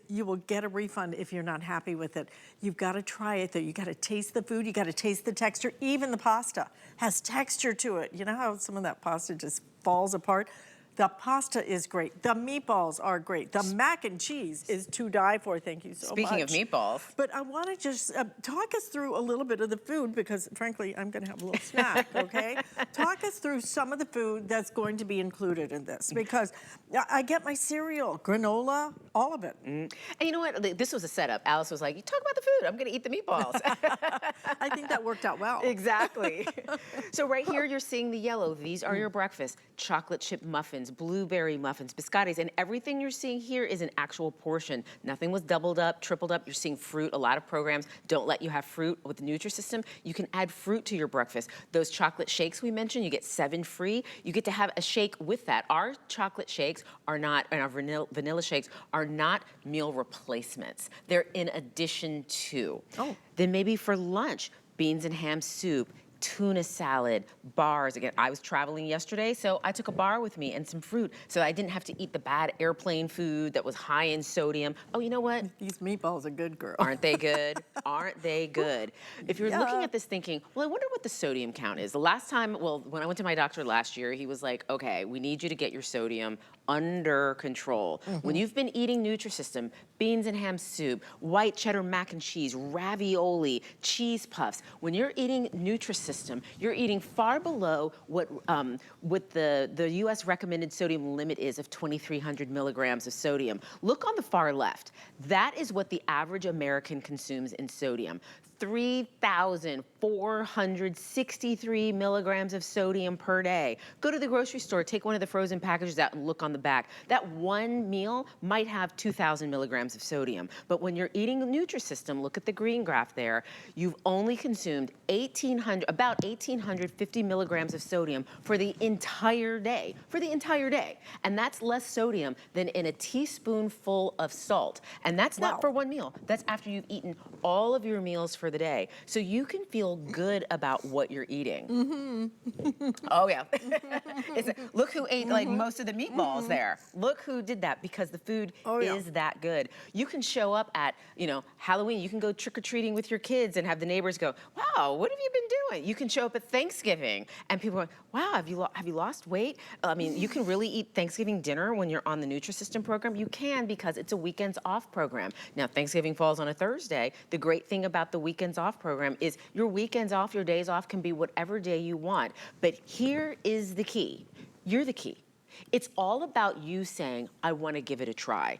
You will get a refund if you're not happy with it. You've got to try it though. You got to taste the food. You got to taste the texture. Even the pasta has texture to it. You know how some of that pasta just falls apart? The pasta is great. The meatballs are great. The mac and cheese is to die for. Thank you so much. Speaking of meatballs. But I want to just talk us through a little bit of the food because, frankly, I'm going to have a little snack, okay? Talk us through some of the food that's going to be included in this because I get my cereal, granola, all of it. And you know what? This was a setup. Alice was like, you talk about the food. I'm going to eat the meatballs. I think that worked out well. Exactly. So right here, you're seeing the yellow. These are your breakfast. Chocolate chip muffins, blueberry muffins, biscottis, and everything you're seeing here is an actual portion. Nothing was doubled up, tripled up. You're seeing fruit. A lot of programs don't let you have fruit. With the Nutrisystem, you can add fruit to your breakfast. Those chocolate shakes we mentioned, you get 7 free. You get to have a shake with that. Our chocolate shakes are not, and our vanilla shakes are not meal replacements. They're in addition to. Oh. Then maybe for lunch, beans and ham soup, tuna salad, bars. Again, I was traveling yesterday, so I took a bar with me and some fruit so I didn't have to eat the bad airplane food that was high in sodium. Oh, you know what? These meatballs are good, girl. Aren't they good? Aren't they good? If you're looking at this thinking, well, I wonder what the sodium count is. The last time, well, when I went to my doctor last year, he was like, okay, we need you to get your sodium under control. When you've been eating Nutrisystem, beans and ham soup, white cheddar mac and cheese, ravioli, cheese puffs, when you're eating Nutrisystem, you're eating far below what the US recommended sodium limit is of 2,300 milligrams of sodium. Look on the far left. That is what the average American consumes in sodium. 3,463 milligrams of sodium per day. Go to the grocery store, take one of the frozen packages out and look on the back. That one meal might have 2,000 milligrams of sodium. But when you're eating a Nutrisystem, look at the green graph there, you've only consumed about 1,850 milligrams of sodium for the entire day. And that's less sodium than in a teaspoonful of salt. And that's not for one meal. That's after you've eaten all of your meals for for the day. So you can feel good about what you're eating. Oh yeah. Look who ate like most of the meatballs there. Look who did that, because the food is that good. You can show up at, Halloween, you can go trick-or-treating with your kids and have the neighbors go, wow, what have you been doing? You can show up at Thanksgiving and people are, wow, have you lost weight? I mean, you can really eat Thanksgiving dinner when you're on the Nutrisystem program. You can, because it's a weekends off program. Now, Thanksgiving falls on a Thursday. The great thing about the weekends off program is your weekends off, your days off can be whatever day you want. But here is the key. You're the key. It's all about you saying, I want to give it a try.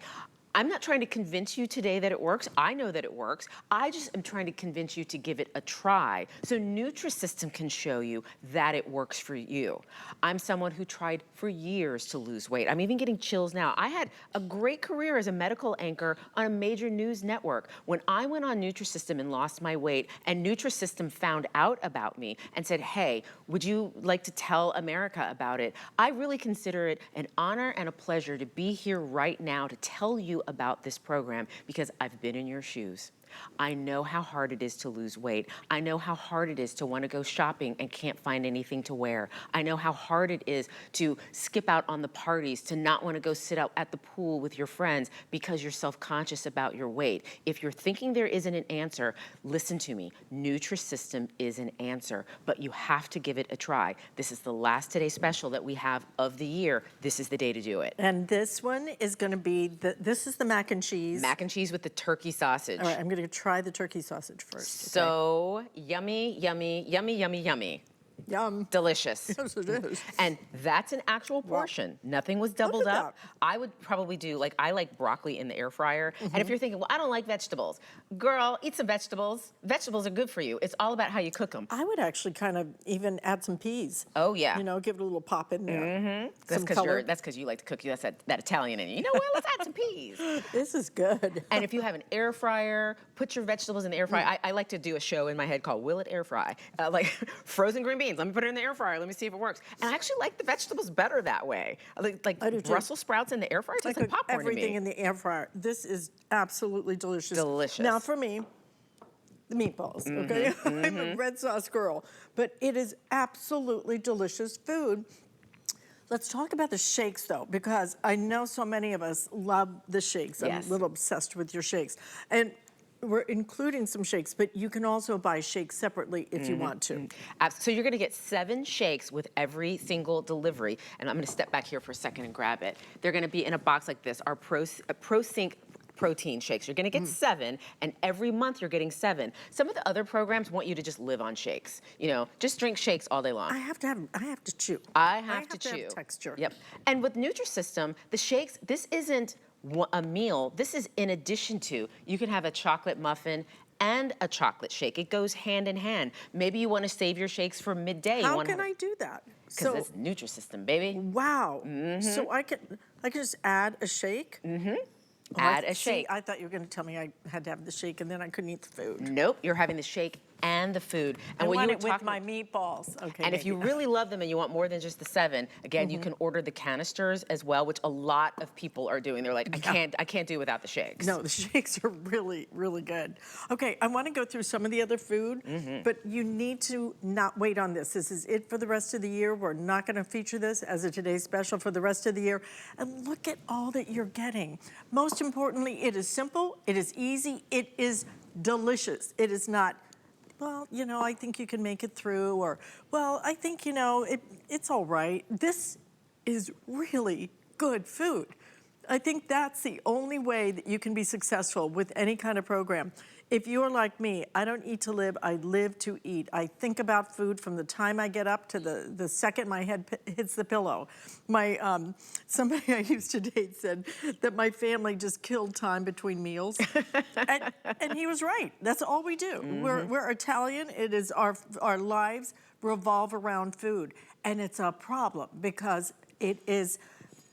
I'm not trying to convince you today that it works. I know that it works. I just am trying to convince you to give it a try so Nutrisystem can show you that it works for you. I'm someone who tried for years to lose weight. I'm even getting chills now. I had a great career as a medical anchor on a major news network. When I went on Nutrisystem and lost my weight, and Nutrisystem found out about me and said, hey, would you like to tell America about it? I really consider it an honor and a pleasure to be here right now to tell you about this program, because I've been in your shoes. I know how hard it is to lose weight. I know how hard it is to want to go shopping and can't find anything to wear. I know how hard it is to skip out on the parties, to not want to go sit out at the pool with your friends because you're self-conscious about your weight. If you're thinking there isn't an answer, listen to me. Nutrisystem is an answer, but you have to give it a try. This is the last Today special that we have of the year. This is the day to do it. And this one is going to be, this is the mac and cheese. Mac and cheese with the turkey sausage. All right, I'm going to try the turkey sausage first. So yummy, yummy, yummy, yummy, yummy. Yum. Delicious. Yes, it is. And that's an actual portion. Nothing was doubled at up. I would probably do, I like broccoli in the air fryer. And if you're thinking, well, I don't like vegetables. Girl, eat some vegetables. Vegetables are good for you. It's all about how you cook them. I would actually kind of even add some peas. Oh, yeah. Give it a little pop in there. That's because you like to cook. That's that Italian in you. You know what? Let's add some peas. This is good. And if you have an air fryer, put your vegetables in the air fryer. I like to do a show in my head called Will It Air Fry? Like frozen green beans. Let me put it in the air fryer. Let me see if it works. And I actually like the vegetables better that way. Like I do too. Brussels sprouts in the air fryer tastes like popcorn to me. Everything in the air fryer. This is absolutely delicious. Delicious. Now for me, the meatballs, okay? I'm a red sauce girl, but it is absolutely delicious food. Let's talk about the shakes though, because I know so many of us love the shakes. Yes. I'm a little obsessed with your shakes. And we're including some shakes, but you can also buy shakes separately if you want to. So you're gonna get 7 shakes with every single delivery. And I'm gonna step back here for a second and grab it. They're gonna be in a box like this, our ProSync protein shakes. You're gonna get 7, and every month you're getting 7. Some of the other programs want you to just live on shakes. Just drink shakes all day long. I have to chew. I have to chew. Have texture. Yep. And with Nutrisystem, the shakes, this isn't a meal. This is in addition to. You can have a chocolate muffin and a chocolate shake. It goes hand in hand. Maybe you want to save your shakes for midday. How can I do that? Because it's Nutrisystem, baby. Wow. So I can just add a shake? Add a shake. I thought you were going to tell me I had to have the shake and then I couldn't eat the food. Nope, you're having the shake and the food. And when it with my meatballs. Okay. And if you really love them and you want more than just the 7, again, you can order the canisters as well, which a lot of people are doing. They're like, I can't do without the shakes. No, the shakes are really, really good. Okay, I want to go through some of the other food, but you need to not wait on this. This is it for the rest of the year. We're not going to feature this as a Today special for the rest of the year. And look at all that you're getting. Most importantly, it is simple, it is easy, it is delicious. It is not, well, I think you can make it through, or, well, I think, it's all right. This is really good food. I think that's the only way that you can be successful with any kind of program. If you're like me, I don't eat to live, I live to eat. I think about food from the time I get up to the second my head hits the pillow. Somebody I used to date said that my family just killed time between meals. and he was right, that's all we do. We're Italian, it is our lives revolve around food. And it's a problem because it is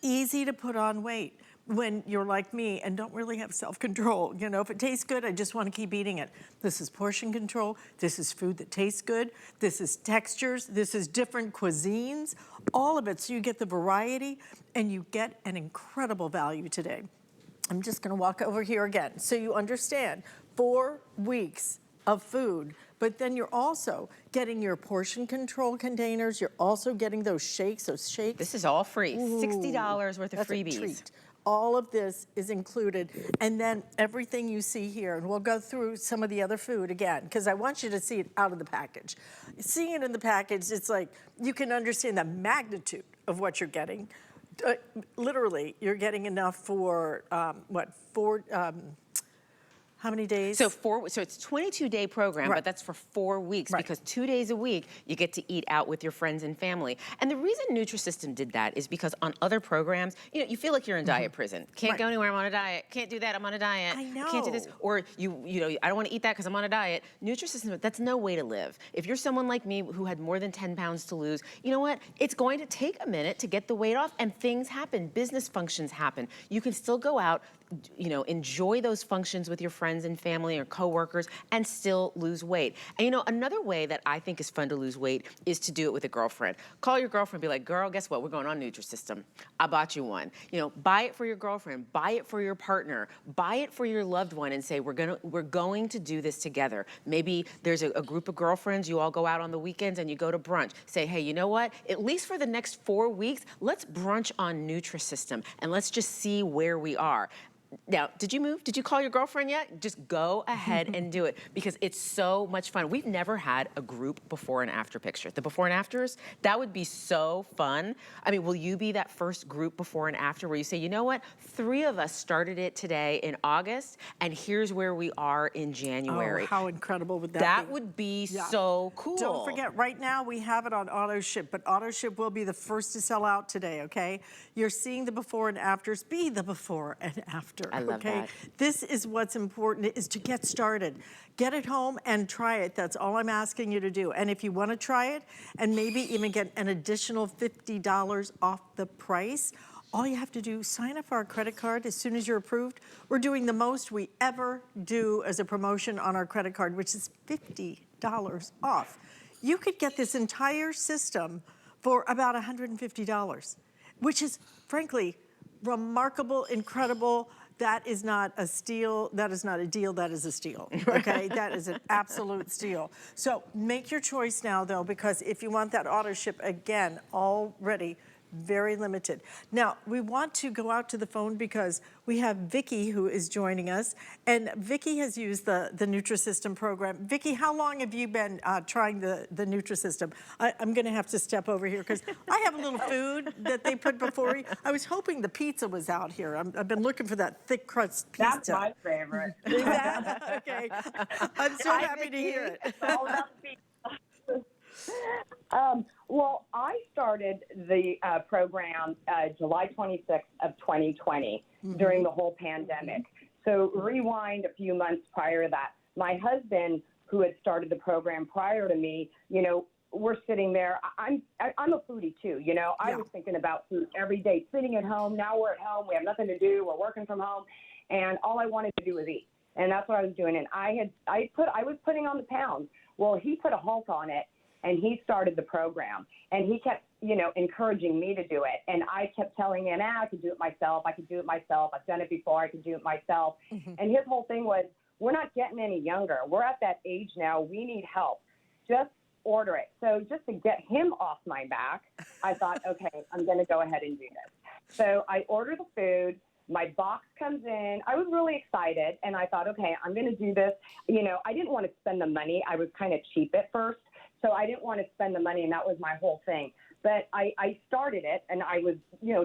easy to put on weight when you're like me and don't really have self-control. If it tastes good, I just want to keep eating it. This is portion control. This is food that tastes good. This is textures. This is different cuisines, all of it. So you get the variety and you get an incredible value today. I'm just going to walk over here again so you understand. 4 weeks of food, but then you're also getting your portion control containers. You're also getting those shakes. This is all free. $60 worth of That's a freebies. treat. All of this is included. And then everything you see here, and we'll go through some of the other food again, because I want you to see it out of the package. Seeing it in the package, it's like you can understand the magnitude of what you're getting. Literally, you're getting enough for, how many days? So it's 22-day program, Right. but that's for 4 weeks Right. because 2 days a week you get to eat out with your friends and family. And the reason Nutrisystem did that is because on other programs, you feel like you're in diet prison. Can't Right. go anywhere, I'm on a diet. Can't do that, I'm on a diet. I Can't do this. know. Or I don't want to eat that because I'm on a diet. Nutrisystem, that's no way to live. If you're someone like me who had more than 10 pounds to lose, you know what? It's going to take a minute to get the weight off, and things happen. Business functions happen. You can still go out, enjoy those functions with your friends and family or coworkers and still lose weight. And another way that I think is fun to lose weight is to do it with a girlfriend. Call your girlfriend, be like, girl, guess what? We're going on Nutrisystem. I bought you one. Buy it for your girlfriend, buy it for your partner, buy it for your loved one and say, we're going to do this together. Maybe there's a group of girlfriends, you all go out on the weekends and you go to brunch. Say, hey, you know what? At least for the next 4 weeks, let's brunch on Nutrisystem and let's just see where we are. Now, did you move? Did you call your girlfriend yet? Just go ahead and do it because it's so much fun. We've never had a group before and after picture. The before and afters, that would be so fun. I mean, will you be that first group before and after where you say, you know what? 3 of us started it today in August, and here's where we are in January. Oh, how incredible would that be? That would be so cool. Don't forget, right now we have it on auto ship, but auto ship will be the first to sell out today, okay? You're seeing the before and afters. Be the before and after, I love okay? that. This is what's important, is to get started. Get it home and try it. That's all I'm asking you to do. And if you want to try it and maybe even get an additional $50 off the price, all you have to do, sign up for our credit card as soon as you're approved. We're doing the most we ever do as a promotion on our credit card, which is $50 off. You could get this entire system for about $150, which is, frankly, remarkable, incredible. That is not a steal. That is not a deal. That is a steal, okay? That is an absolute steal. So make your choice now, though, because if you want that auto ship, again, already very limited. Now, we want to go out to the phone because we have Vicki who is joining us, and Vicki has used the Nutrisystem program. Vicki, how long have you been trying the Nutrisystem? I'm gonna have to step over here because I have a little food that they put before you. I was hoping the pizza was out here. I've been looking for that thick crust pizza. That's my favorite. Is that? Okay. I'm so happy to hear it. It's all about pizza. Well, I started the program July 26th of 2020 during the whole pandemic. So rewind a few months prior to that. My husband, who had started the program prior to me, we're sitting there. I'm a foodie too, I was thinking about food every day, sitting at home. Now we're at home. We have nothing to do. We're working from home. And all I wanted to do was eat. And that's what I was doing. And I was putting on the pounds. Well, he put a halt on it. And he started the program, and he kept, encouraging me to do it. And I kept telling him, I could do it myself. I could do it myself. I've done it before. I could do it myself. And his whole thing was, we're not getting any younger. We're at that age now. We need help. Just order it. So just to get him off my back, I thought, okay, I'm going to go ahead and do this. So I order the food. My box comes in. I was really excited, and I thought, okay, I'm going to do this. I didn't want to spend the money. I was kind of cheap at first. So I didn't want to spend the money, and that was my whole thing. But I started it, and I was,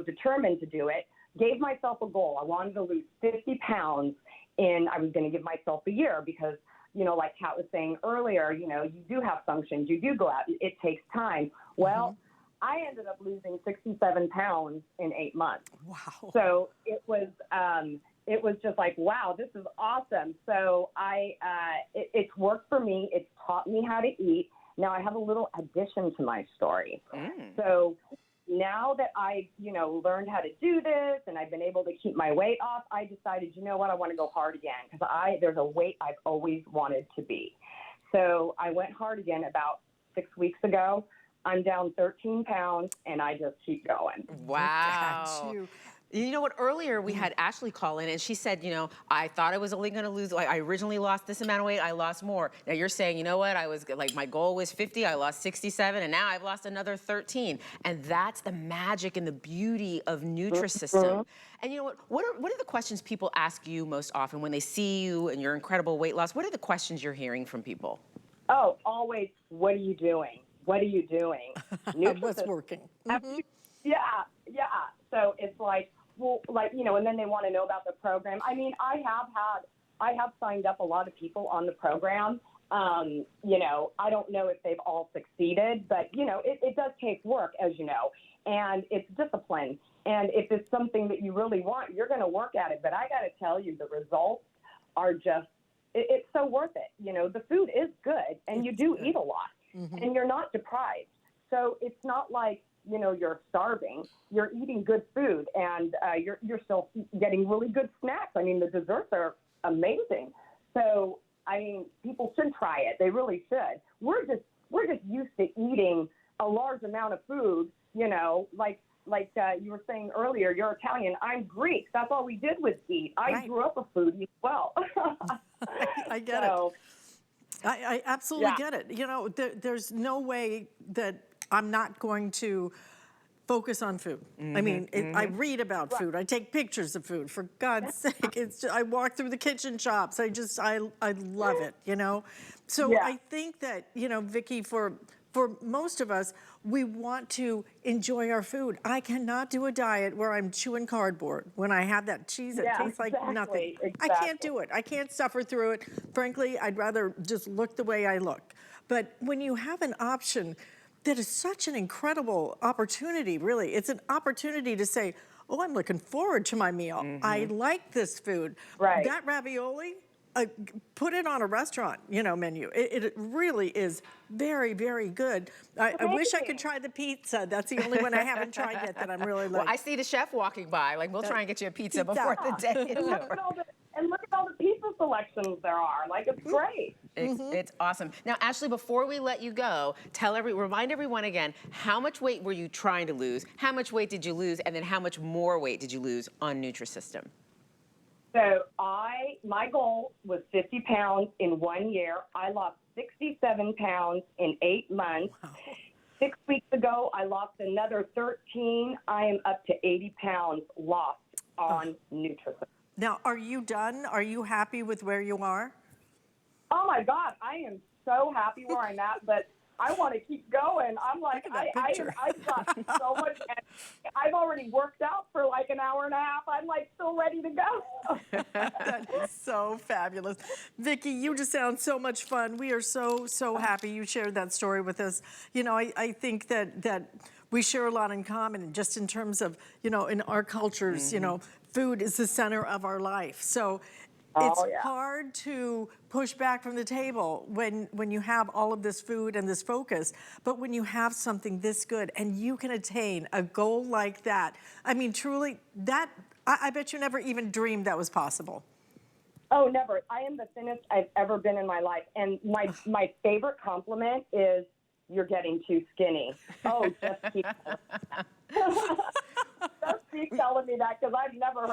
determined to do it, gave myself a goal. I wanted to lose 50 pounds, and I was going to give myself a year because, like Kat was saying earlier, you do have functions. You do go out. It takes time. Well, I ended up losing 67 pounds in 8 months. Wow. So it was just like, wow, this is awesome. So it's worked for me. It's taught me how to eat. Now I have a little addition to my story. So now that I've, learned how to do this and I've been able to keep my weight off, I decided, I want to go hard again because there's a weight I've always wanted to be. So I went hard again about 6 weeks ago. I'm down 13 pounds and I just keep going. Wow. Look at you. You know what? Earlier we had Ashley call in, and she said, you know, I thought I was only going to lose. Like, I originally lost this amount of weight. I lost more. Now you're saying, you know what? I was like, my goal was 50. I lost 67, and now I've lost another 13. And that's the magic and the beauty of Nutrisystem. And you know what? What are the questions people ask you most often when they see you and your incredible weight loss? What are the questions you're hearing from people? Oh, always, what are you doing? What are you doing? What's working? Yeah. So it's like, well, like, you know, and then they want to know about the program. I mean, I have signed up a lot of people on the program. You know, I don't know if they've all succeeded, but, you know, it does take work, as you know, and it's discipline. And if it's something that you really want, you're going to work at it. But I got to tell you, the results are just, it's so worth it. You know, the food is good, and you do eat a lot, and you're not deprived. So it's not like, you know, you're starving. You're eating good food, and you're still getting really good snacks. I mean, the desserts are amazing. So, I mean, people should try it. They really should. We're just used to eating a large amount of food, you know, like you were saying earlier, you're Italian, I'm Greek. That's all we did was eat. I grew up a foodie as well. I get it. I absolutely get it. You know, there's no way that I'm not going to focus on food. I mean, I read about food. I take pictures of food. For God's sake, it's just, I walk through the kitchen shops. I love it, you know? So I think that, you know, Vicki, for most of us, we want to enjoy our food. I cannot do a diet where I'm chewing cardboard when I have that cheese that tastes like nothing. I can't do it. I can't suffer through it. Frankly, I'd rather just look the way I look. But when you have an option that is such an incredible opportunity, really, it's an opportunity to say, oh, I'm looking forward to my meal. I like this food. Right. That ravioli, put it on a restaurant, you know, menu. It really is very, very good. I wish I could try the pizza. That's the only one I haven't tried yet that I'm really like. Well, I see the chef walking by. Like, we'll try and get you a pizza before the day is over. Look at all the pizza selections there are. Like, it's great. It's awesome. Now, Ashley, before we let you go, remind everyone again, how much weight were you trying to lose? How much weight did you lose? And then how much more weight did you lose on Nutrisystem? So my goal was 50 pounds in 1 year. I lost 67 pounds in 8 months. Wow. 6 weeks ago, I lost another 13. I am up to 80 pounds lost on Nutrisystem. Now, are you done? Are you happy with where you are? Oh my God, I am so happy where I'm at, but I want to keep going. I'm like, I've got so much. I've already worked out for like an hour and a half. I'm like still ready to go. That is so fabulous. Vicki, you just sound so much fun. We are so happy you shared that story with us. You know, I think that we share a lot in common, just in terms of, you know, in our cultures, you know, food is the center of our life. So it's hard to push back from the table when you have all of this food and this focus. But when you have something this good and you can attain a goal like that, I mean, truly, that I bet you never even dreamed that was possible. Oh, never. I am the thinnest I've ever been in my life. And my favorite compliment is, you're getting too skinny. Oh, just keep telling me that, because I've never heard